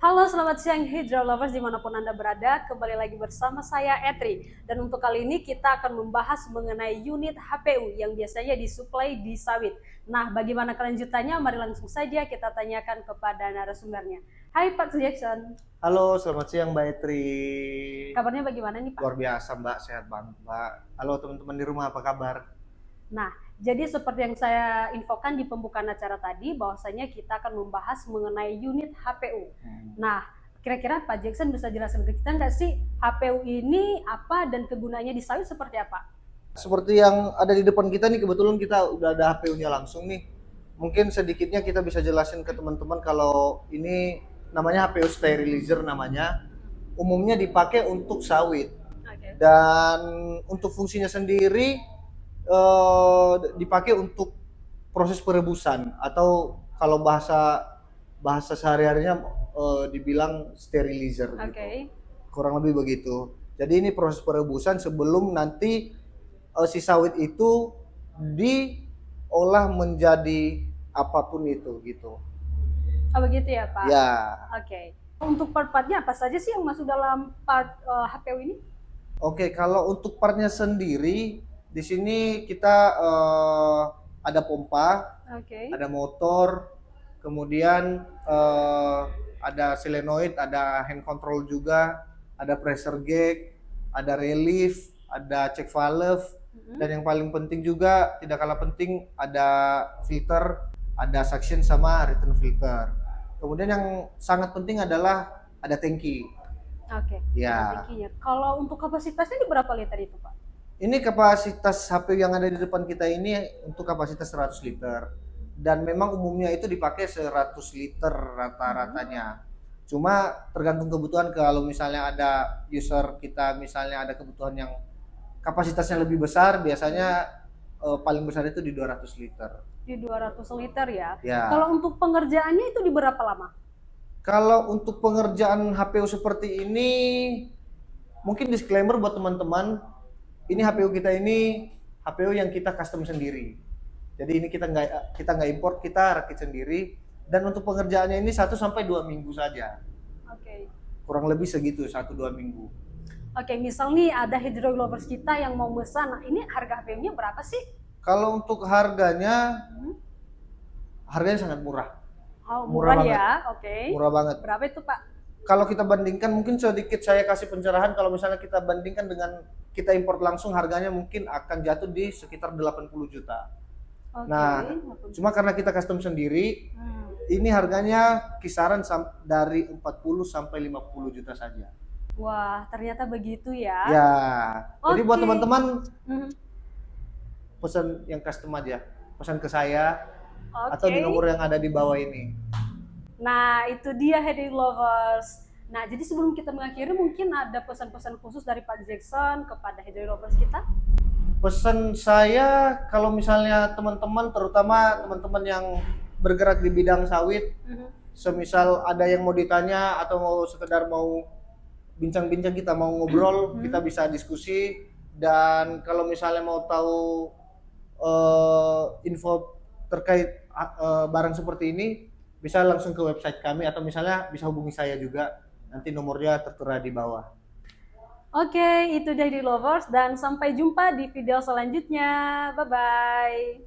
Halo, selamat siang Hydro Lovers dimanapun Anda berada. Kembali lagi bersama saya Etri. Dan untuk kali ini kita akan membahas mengenai unit HPU yang biasanya disuplai di sawit. Nah, bagaimana kelanjutannya? Mari langsung saja kita tanyakan kepada narasumbernya. Hai Pak Jackson. Halo, selamat siang Mbak Etri. Kabarnya bagaimana nih Pak? Luar biasa Mbak, sehat banget Mbak. Halo teman-teman di rumah, apa kabar? Nah, jadi seperti yang saya infokan di pembukaan acara tadi, bahwasanya kita akan membahas mengenai unit HPU. Nah, kira-kira Pak Jackson bisa jelasin ke kita nggak sih HPU ini apa dan kegunaannya di sawit seperti apa? Seperti yang ada di depan kita nih, kebetulan kita udah ada HPU-nya langsung nih. Mungkin sedikitnya kita bisa jelasin ke teman-teman kalau ini namanya HPU sterilizer namanya. Umumnya dipakai untuk sawit. Oke. Dan untuk fungsinya sendiri dipakai untuk proses perebusan atau kalau bahasa bahasa sehari-harinya dibilang sterilizer gitu. Oke. Kurang lebih begitu. Jadi ini proses perebusan sebelum nanti si sawit itu diolah menjadi apapun itu gitu. Oh begitu ya Pak? Ya. Oke. Untuk part-partnya apa saja sih yang masuk dalam part HPU ini? Oke, kalau untuk partnya sendiri di sini kita ada pompa, Oke. ada motor, kemudian ada solenoid, ada hand control juga, ada pressure gauge, ada relief, ada check valve, dan yang paling penting juga tidak kalah penting ada filter, ada suction sama return filter. Kemudian yang sangat penting adalah ada tangki. Oke. Ya. Tankinya. Kalau untuk kapasitasnya di berapa liter itu Pak? Ini kapasitas HPU yang ada di depan kita ini untuk kapasitas 100 liter. Dan memang umumnya itu dipakai 100 liter rata-ratanya. Cuma tergantung kebutuhan, kalau misalnya ada user kita misalnya ada kebutuhan yang kapasitasnya lebih besar, biasanya paling besar itu di 200 liter. Di 200 liter ya. Ya. Kalau untuk pengerjaannya itu di berapa lama? Kalau untuk pengerjaan HPU seperti ini, mungkin disclaimer buat teman-teman, ini HPU kita ini HPU yang kita custom sendiri. Jadi ini kita nggak import, kita rakit sendiri. Dan untuk pengerjaannya ini 1 sampai 2 minggu saja. Oke. Kurang lebih segitu, 1-2 minggu. Oke, misal nih ada Hydro Lovers kita yang mau pesan, nah ini harga HPU-nya berapa sih? Kalau untuk harganya sangat murah. Oh, Murah murah ya. Oke. Murah banget. Berapa itu, Pak? Kalau kita bandingkan, mungkin sedikit saya kasih pencerahan, kalau misalnya kita bandingkan dengan kita import langsung, harganya mungkin akan jatuh di sekitar 80 juta. Oke. Nah, cuma karena kita custom sendiri, ini harganya kisaran dari 40 sampai 50 juta saja. Wah, ternyata begitu ya. Ya. Jadi buat Oke. teman-teman pesan yang custom aja, pesan ke saya atau di nomor yang ada di bawah ini. Nah, itu dia Hydro Lovers. Nah, jadi sebelum kita mengakhiri, mungkin ada pesan-pesan khusus dari Pak Jackson kepada Hydro Lovers kita? Pesan saya, kalau misalnya teman-teman, terutama teman-teman yang bergerak di bidang sawit, semisal ada yang mau ditanya atau mau sekedar mau bincang-bincang, kita mau ngobrol, kita bisa diskusi. Dan kalau misalnya mau tahu info terkait barang seperti ini, bisa langsung ke website kami atau misalnya bisa hubungi saya juga, nanti nomornya tertera di bawah. Oke, itu dari Lovers dan sampai jumpa di video selanjutnya. Bye-bye.